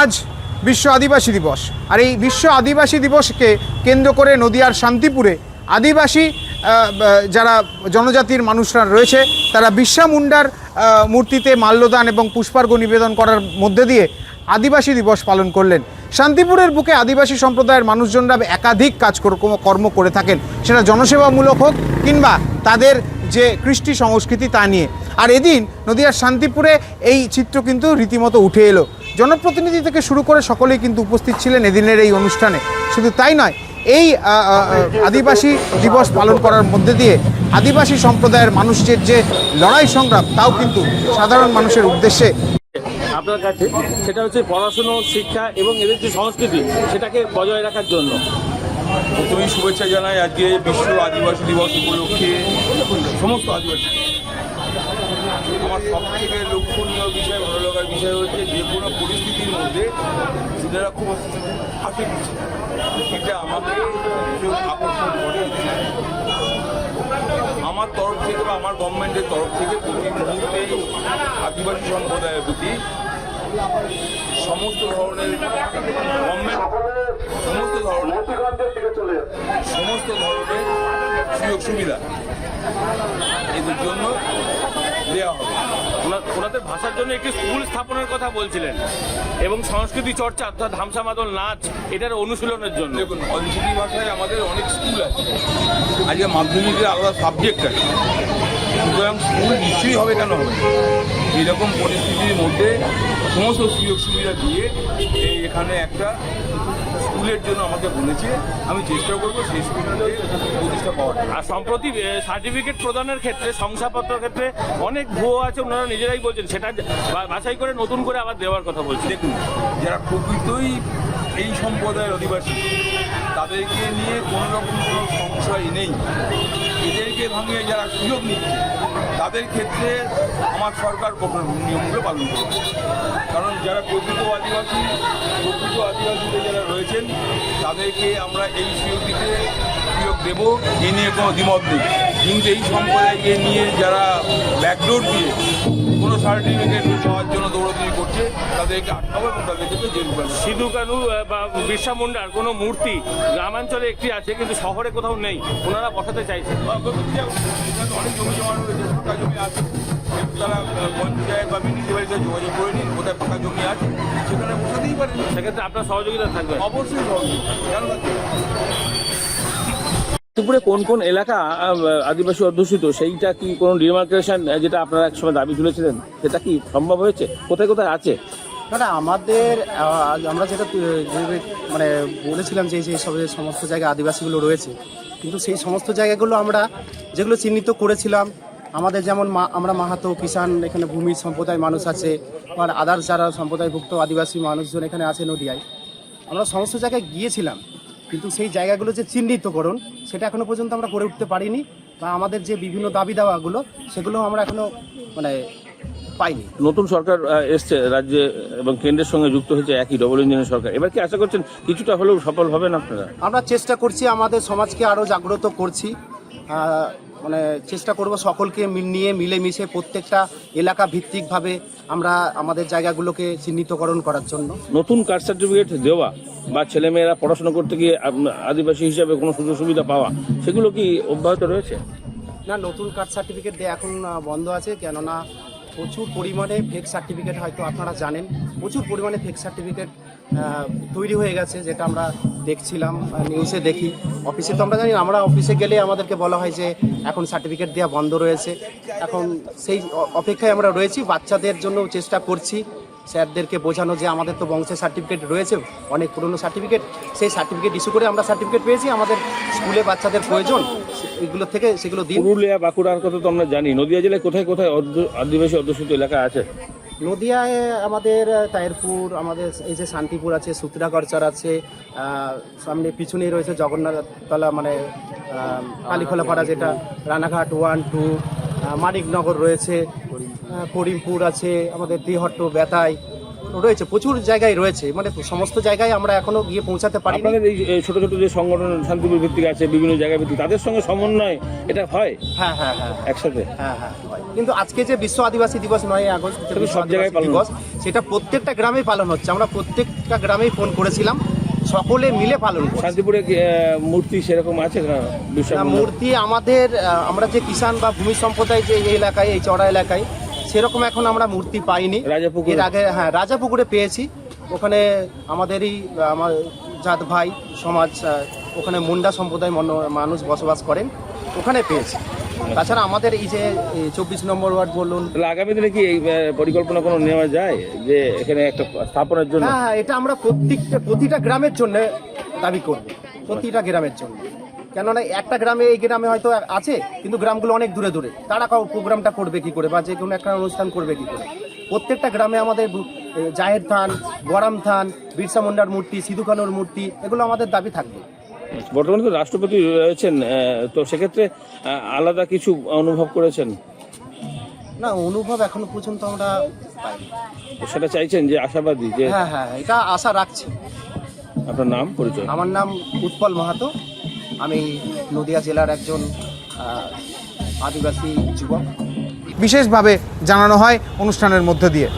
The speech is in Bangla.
আজ বিশ্ব আদিবাসী দিবস। আর এই বিশ্ব আদিবাসী দিবসকে কেন্দ্র করে নদিয়ার শান্তিপুরে আদিবাসী যারা জনজাতির মানুষরা রয়েছে তারা বিরসা মুন্ডার মূর্তিতে মাল্যদান এবং পুষ্পার্ঘ্য নিবেদন করার মধ্যে দিয়ে আদিবাসী দিবস পালন করলেন। শান্তিপুরের বুকে আদিবাসী সম্প্রদায়ের মানুষজনরা একাধিক কর্ম করে থাকেন, সেটা জনসেবামূলক হোক কিংবা তাদের যে কৃষ্টি সংস্কৃতি তা নিয়ে। আর এদিন নদিয়ার শান্তিপুরে এই চিত্র কিন্তু রীতিমতো উঠে এলো। জনপ্রতিনিধি থেকে শুরু করে সকলেই কিন্তু উপস্থিত ছিলেন এদিনের এই অনুষ্ঠানে। শুধু তাই নয়, এই আদিবাসী দিবস পালন করার মধ্যে দিয়ে আদিবাসী সম্প্রদায়ের মানুষের যে লড়াই সংগ্রাম তাও কিন্তু সাধারণ মানুষের উদ্দেশ্যে আপনার কাছে, সেটা হচ্ছে পড়াশুনো, শিক্ষা এবং এদের যে সংস্কৃতি সেটাকে বজায় রাখার জন্য। প্রথমেই শুভেচ্ছা জানাই আজকে বিশ্ব আদিবাসী দিবস উপলক্ষে সমস্ত আদিবাসী। আমার সব থেকে লক্ষণীয় বিষয়, ভালো লাগার বিষয় হচ্ছে যে কোনো পরিস্থিতির মধ্যে ছেলেরা খুব হাসি দিচ্ছে, এটা আমাকে খুব আকর্ষণ করে। আমার তরফ থেকে বা আমার গভর্নমেন্টের তরফ থেকে প্রতি মুহূর্তেই আদিবাসী সম্প্রদায়ের প্রতি সমস্ত ধরনের গভর্নমেন্ট সমস্ত ধরনের সুযোগ সুবিধা এদের জন্য দেওয়া হবে। ওনাদের ভাষার জন্য একটি স্কুল স্থাপনের কথা বলছিলেন এবং সংস্কৃতি চর্চা অর্থাৎ ধামসা মাদল নাচ এটার অনুশীলনের জন্য। দেখুন, অঞ্চলিক ভাষায় আমাদের অনেক স্কুল আছে, আজকে মাধ্যমিকের আলাদা সাবজেক্ট আছে, সুতরাং স্কুল নিশ্চয়ই হবে, কেন হবে। এরকম পরিস্থিতির মধ্যে সমস্ত সুযোগ সুবিধা দিয়ে এখানে একটা স্কুলের জন্য আমাকে বলেছে, আমি চেষ্টা করবো সেই স্কুলটাতে প্রতিষ্ঠা পাওয়ার। আর সম্প্রতি সার্টিফিকেট প্রদানের ক্ষেত্রে, শংসাপত্রের ক্ষেত্রে অনেক ভুয়ো আছে, ওনারা নিজেরাই বলছেন, সেটা বাছাই করে নতুন করে আবার দেওয়ার কথা বলছেন। দেখুন, যারা প্রকৃতই এই সম্প্রদায়ের অধিবাসী তাদেরকে নিয়ে কোনো রকম কোনো সংশয় নেই। এদেরকে ভাঙিয়ে যারা সুযোগ নিচ্ছে তাদের ক্ষেত্রে আমার সরকার কঠোর নিয়মগুলো পালন করবে। কারণ যারা প্রকৃত আদিবাসীতে যারা রয়েছেন তাদেরকে আমরা এই সুযোগ দেব, এ নিয়ে কোনো দ্বিমত নেই। কিন্তু এই সম্প্রদায়কে নিয়ে যারা ব্যাকডোর দিয়ে কোনো সার্টিফিকেট পাওয়ার জন্য দৌড়াদৌড়ি করছে তাদেরকে আটকাবো এবং তাদেরকে জেল করবো। সিধু কানু বা বিরসা মুন্ডার কোনো মূর্তি গ্রামাঞ্চলে একটি আছে কিন্তু শহরে কোথাও নেই, ওনারা বসাতে চাইছেন। অনেক জমি জমা রয়েছে, ফাঁকা জমি আছে, তারা পঞ্চায়েত বা মিউনিসিপ্যালিটিতে যোগাযোগ করে নিন, কোথায় ফাঁকা জমি আছে সেখানে বসাতেই পারেন। সেক্ষেত্রে আপনার সহযোগিতা থাকবে? অবশ্যই সহযোগিতা, কেন থাকবে। ত্রিপুরে কোন কোন এলাকা আদিবাসী অধ্যুষিত, সেইটা কি কোনো ডিমার্কেশন যেটা আপনারা একসময় দাবি তুলেছিলেন সেটা কি সম্ভব হয়েছে? কোথায় কোথায় আছে? না, আমাদের আমরা যেটা মানে বলেছিলাম যে সব সমস্ত জায়গায় আদিবাসীগুলো রয়েছে, কিন্তু সেই সমস্ত জায়গাগুলো আমরা যেগুলো চিহ্নিত করেছিলাম, আমাদের যেমন আমরা মাহাতো কিষাণ এখানে ভূমি সম্প্রদায় মানুষ আছে, আর আদার্স যারা সম্প্রদায়ভুক্ত আদিবাসী মানুষজন এখানে আছে নদিয়ায়, আমরা সমস্ত জায়গায় গিয়েছিলাম, কিন্তু সেই জায়গাগুলো যে চিহ্নিতকরণ সেটা এখনো পর্যন্ত আমরা করে উঠতে পারিনি, বা আমাদের যে বিভিন্ন দাবি দাওয়াগুলো সেগুলো আমরা এখনো মানে পাইনি। নতুন সরকার এসছে রাজ্যে এবং কেন্দ্রের সঙ্গে যুক্ত হয়েছে একই ডবল ইঞ্জিনের সরকার, এবার কি আশা করছেন কিছুটা হলেও সফল হবেন আপনারা? আমরা চেষ্টা করছি, আমাদের সমাজকে আরও জাগ্রত করছি, মানে চেষ্টা করব সকলকে নিয়ে মিলেমিশে প্রত্যেকটা এলাকা ভিত্তিকভাবে আমরা আমাদের জায়গাগুলোকে চিহ্নিতকরণ করার জন্য। নতুন কাস্ট সার্টিফিকেট দেওয়া বা ছেলেমেয়েরা পড়াশোনা করতে গিয়ে আদিবাসী হিসাবে কোনো সুযোগ সুবিধা পাওয়া, সেগুলো কি অব্যাহত রয়েছে? না, নতুন কাস্ট সার্টিফিকেট দিয়ে এখন বন্ধ আছে, কেননা প্রচুর পরিমাণে ফেক সার্টিফিকেট, হয়তো আপনারা জানেন, প্রচুর পরিমাণে ফেক সার্টিফিকেট তৈরি হয়ে গেছে, যেটা আমরা দেখছিলাম, নিউজে দেখি। অফিসে তো আমরা জানি, আমরা অফিসে গেলে আমাদেরকে বলা হয় যে এখন সার্টিফিকেট দেওয়া বন্ধ রয়েছে। এখন সেই অপেক্ষায় আমরা রয়েছি, বাচ্চাদের জন্য চেষ্টা করছি স্যারদেরকে বোঝানো যে আমাদের তো বংশের সার্টিফিকেট রয়েছে, অনেক পুরনো সার্টিফিকেট, সেই সার্টিফিকেট ইস্যু করে আমরা সার্টিফিকেট পেয়েছি, আমাদের স্কুলে বাচ্চাদের প্রয়োজন, এগুলো থেকে সেগুলো দিন। পুরুলিয়া, বাঁকুড়ার কথা তো আমরা জানি, নদিয়া জেলায় কোথায় কোথায় আদিবাসী অধ্যুষিত এলাকা আছে? নদিয়ায় আমাদের তায়েরপুর, আমাদের এই যে শান্তিপুর আছে, সুত্রাগড়চর আছে, সামনে পিছনেই রয়েছে জগন্নাথতলা মানে কালীখোলাপাড়া, যেটা রানাঘাট 1, 2, মানিকনগর রয়েছে, করিমপুর আছে, আমাদের দিহট্ট, বেতাই রয়েছে, প্রচুর জায়গায় রয়েছে, মানে সমস্ত জায়গায় আমরা এখনো গিয়ে পৌঁছাতে পারি। আপনাদের এই ছোট ছোট যে সংগঠন শান্তিপুর ভিত্তিক আছে বিভিন্ন জায়গা ভিত্তিক, তাদের সঙ্গে সমন্বয় এটা হয়? হ্যাঁ, একসাথে। হ্যাঁ, হয়। কিন্তু আজকে যে বিশ্ব আদিবাসী দিবস 9ই আগস্ট যে সেটা বিশ্ব সব জায়গায় আদিবাসী পালন দিবস, সেটা প্রত্যেকটা গ্রামেই পালন হচ্ছে। আমরা প্রত্যেকটা গ্রামেই ফোন করেছিলাম, সকলে মিলে পালন করছি। শান্তিপুরে কি, মূর্তি সেরকম আছে না? বিরসা না, মুন্ডার? মূর্তি আমাদের আমরা যে কিষাণ বা ভূমি সম্প্রদায় যে এই এলাকায়, এই চড়া এলাকায়, সেরকম এখন আমরা মূর্তি পাইনি। রাজাপুকুরে? এর আগে হ্যাঁ, রাজাপুকুরে পেয়েছি। ওখানে আমাদেরই আমার জাত ভাই সমাজ, ওখানে মুন্ডা সম্প্রদায় মানুষ বসবাস করেন, ওখানে পেয়েছি। তাছাড়া আমাদের এই যে 24 নম্বর ওয়ার্ড বলুন, তাহলে আগামী দিনে কি এই পরিকল্পনা কোনো নেওয়া যায় যে এখানে একটা স্থাপনের জন্য? হ্যাঁ, এটা আমরা প্রতিটা গ্রামের জন্য দাবি করব, প্রতিটা গ্রামের জন্য। কেননা একটা গ্রামে, এই গ্রামে হয়তো আছে, কিন্তু গ্রামগুলো অনেক দূরে দূরে, তারা প্রোগ্রামটা করবে কি করে বা যে কোনো একটা অনুষ্ঠান করবে কি করে? প্রত্যেকটা গ্রামে আমাদের জাহের থান, গরম থান, বিরসা মুন্ডার মূর্তি, সিধু কানুর মূর্তি, এগুলো আমাদের দাবি থাকবে। বর্তমানে তো রাষ্ট্রপতি রয়েছেন, তো সেক্ষেত্রে আলাদা কিছু অনুভব করেছেন? না, অনুভব এখনো পর্যন্ত আমরা পাইনি। তো সেটা চাইছেন যে আশাবাদী যে? হ্যাঁ হ্যাঁ, এটা আশা রাখছি। আপনার নাম, পরিচয়? আমার নাম উৎপল মাহাতো, আমি নদিয়া জেলার একজন আদিবাসী যুবক। বিশেষভাবে জানানো হয় অনুষ্ঠানের মধ্য দিয়ে।